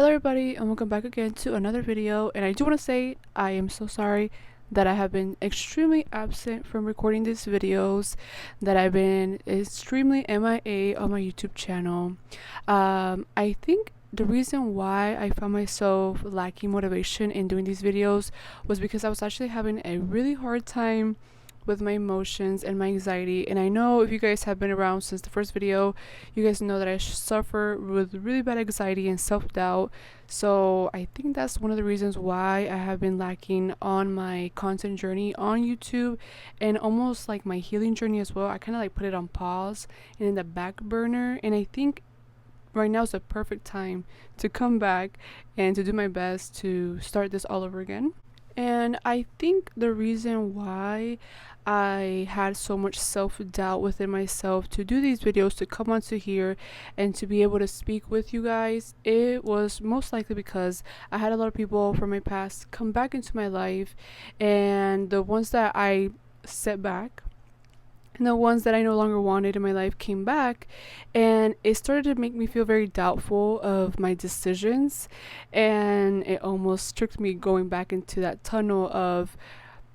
Hello everybody and welcome back again to another video, and I do want to say I am so sorry that I have been extremely absent from recording these videos, that I've been extremely MIA on my YouTube channel. I think the reason why I found myself lacking motivation in doing these videos was because I was actually having a really hard time with my emotions and my anxiety. And I know if you guys have been around since the first video, you guys know that I suffer with really bad anxiety and self-doubt. So I think that's one of the reasons why I have been lacking on my content journey on YouTube, and almost like my healing journey as well. I kind of like put it on pause and in the back burner, and I think right now is the perfect time to come back and to do my best to start this all over again. And I think the reason why I had so much self-doubt within myself to do these videos, to come onto here and to be able to speak with you guys, it was most likely because I had a lot of people from my past come back into my life, and the ones that I set back and the ones that I no longer wanted in my life came back, and it started to make me feel very doubtful of my decisions, and it almost tricked me going back into that tunnel of,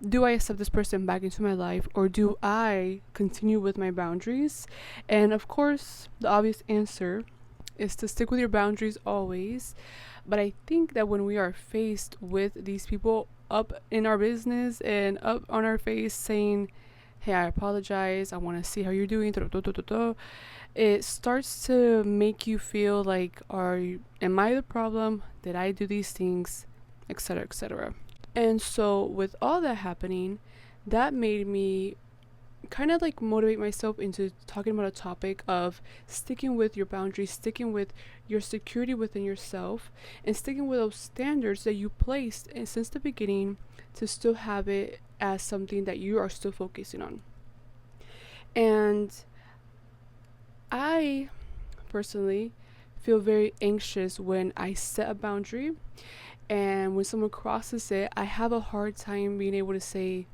do I accept this person back into my life, or do I continue with my boundaries? And of course, the obvious answer is to stick with your boundaries always. But I think that when we are faced with these people up in our business and up on our face saying, hey, I apologize, I want to see how you're doing, it starts to make you feel like, am I the problem? Did I do these things? Etc., etc. And so with all that happening, that made me kind of like motivate myself into talking about a topic of sticking with your boundaries, sticking with your security within yourself, and sticking with those standards that you placed and since the beginning, to still have it as something that you are still focusing on. And I personally feel very anxious when I set a boundary, and when someone crosses it, I have a hard time being able to say,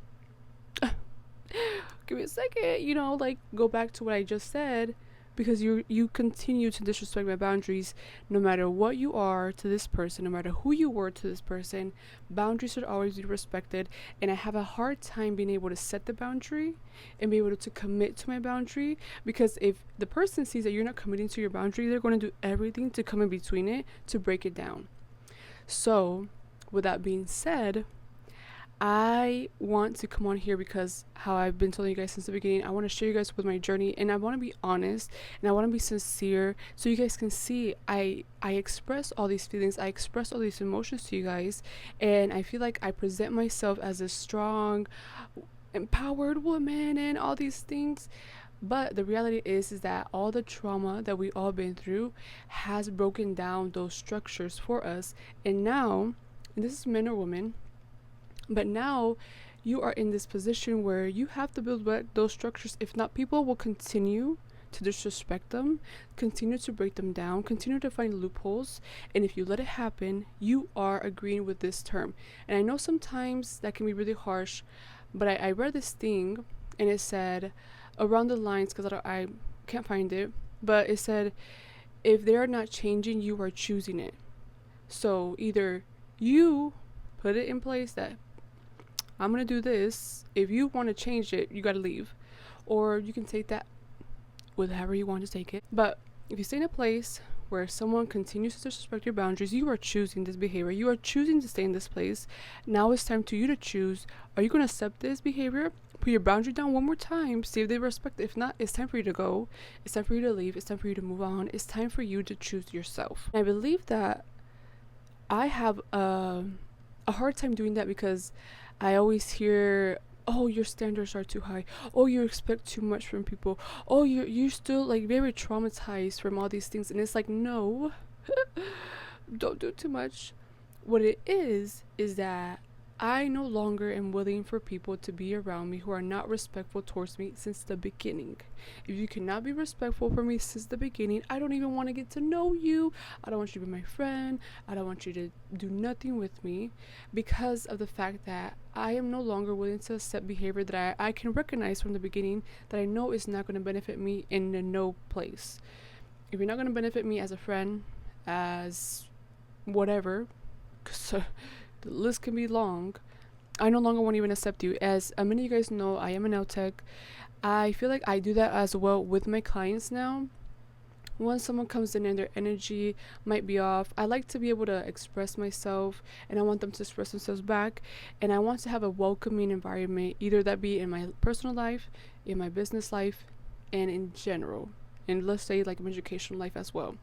give me a second, like go back to what I just said, because you continue to disrespect my boundaries. No matter what you are to this person, no matter who you were to this person, boundaries should always be respected. And I have a hard time being able to set the boundary and be able to commit to my boundary, because if the person sees that you're not committing to your boundary, they're going to do everything to come in between it to break it down. So with that being said, I want to come on here because how I've been telling you guys since the beginning, I want to share you guys with my journey, and I want to be honest and I want to be sincere, so you guys can see I express all these feelings, I express all these emotions to you guys, and I feel like I present myself as a strong, empowered woman and all these things. But the reality is that all the trauma that we all been through has broken down those structures for us. And now, and this is men or women, but now you are in this position where you have to build back those structures. If not, people will continue to disrespect them, continue to break them down, continue to find loopholes. And if you let it happen, you are agreeing with this term. And I know sometimes that can be really harsh, but I read this thing, and it said around the lines, because I can't find it, but it said, if they are not changing, you are choosing it. So either you put it in place that I'm going to do this. If you want to change it, you got to leave. Or you can take that with however you want to take it. But if you stay in a place where someone continues to disrespect your boundaries, you are choosing this behavior. You are choosing to stay in this place. Now it's time to you to choose. Are you going to accept this behavior? Put your boundary down one more time. See if they respect it. If not, it's time for you to go. It's time for you to leave. It's time for you to move on. It's time for you to choose yourself. And I believe that I have a hard time doing that, because I always hear, oh, your standards are too high. Oh, you expect too much from people. Oh, you're still like very traumatized from all these things. And it's like, no, don't do too much. What it is that I no longer am willing for people to be around me who are not respectful towards me since the beginning. If you cannot be respectful for me since the beginning, I don't even want to get to know you. I don't want you to be my friend. I don't want you to do nothing with me, because of the fact that I am no longer willing to accept behavior that I can recognize from the beginning that I know is not going to benefit me in no place. If you're not going to benefit me as a friend, as whatever, because the list can be long, I no longer won't even accept you. As many of you guys know, I am a nail tech. I feel like I do that as well with my clients now. Once someone comes in and their energy might be off, I like to be able to express myself, and I want them to express themselves back. And I want to have a welcoming environment, either that be in my personal life, in my business life, and in general. And let's say like my educational life as well.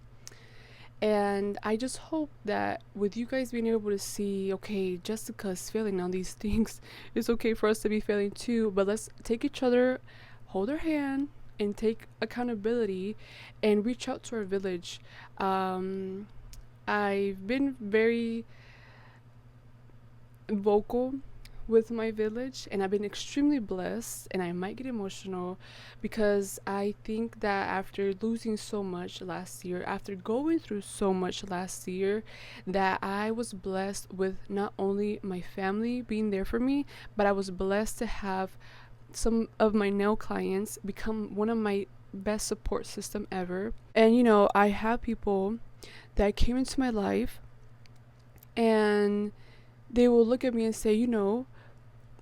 And I just hope that with you guys being able to see, okay, Jessica's failing on these things, it's okay for us to be failing too, but let's take each other, hold our hand, and take accountability and reach out to our village. I've been very vocal with my village, and I've been extremely blessed, and I might get emotional because I think that after losing so much last year, after going through so much last year, that I was blessed with not only my family being there for me, but I was blessed to have some of my nail clients become one of my best support system ever. And I have people that came into my life, and they will look at me and say,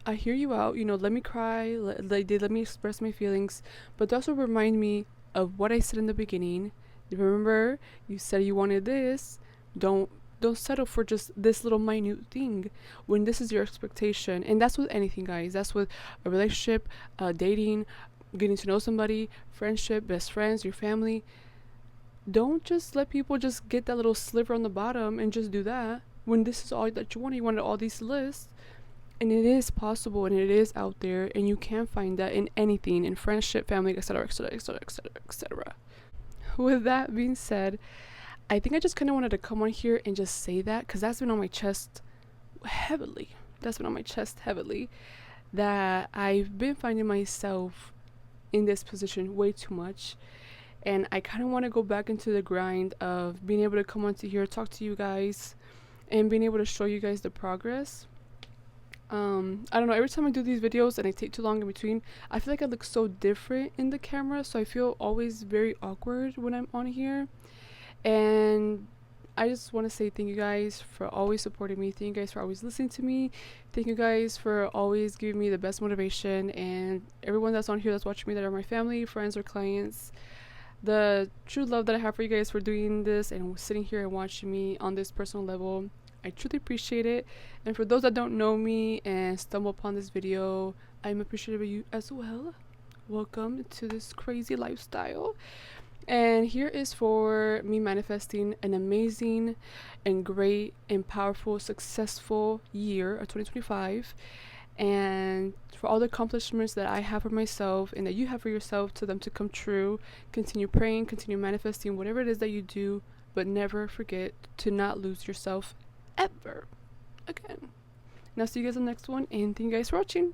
I hear you out, let me cry, let me express my feelings, but they also remind me of what I said in the beginning. Remember, you said you wanted this. Don't settle for just this little minute thing when this is your expectation. And that's with anything, guys. That's with a relationship, dating, getting to know somebody, friendship, best friends, your family. Don't just let people just get that little sliver on the bottom and just do that when this is all that you want. You wanted all these lists. And it is possible, and it is out there, and you can find that in anything, in friendship, family, etc., etc., etc., etc., etc. With that being said, I think I just kind of wanted to come on here and just say that, because that's been on my chest heavily. That I've been finding myself in this position way too much, and I kind of want to go back into the grind of being able to come onto here, talk to you guys, and being able to show you guys the progress. I don't know, every time I do these videos and I take too long in between, I feel like I look so different in the camera, so I feel always very awkward when I'm on here. And I just want to say thank you guys for always supporting me. Thank you guys for always listening to me. Thank you guys for always giving me the best motivation, and everyone that's on here that's watching me that are my family, friends, or clients. The true love that I have for you guys for doing this and sitting here and watching me on this personal level, I truly appreciate it. And for those that don't know me and stumble upon this video, I'm appreciative of you as well. Welcome to this crazy lifestyle. And here is for me manifesting an amazing and great and powerful, successful year of 2025. And for all the accomplishments that I have for myself and that you have for yourself, to them to come true. Continue praying, continue manifesting, whatever it is that you do, but never forget to not lose yourself ever again. And I'll see you guys in the next one, and thank you guys for watching.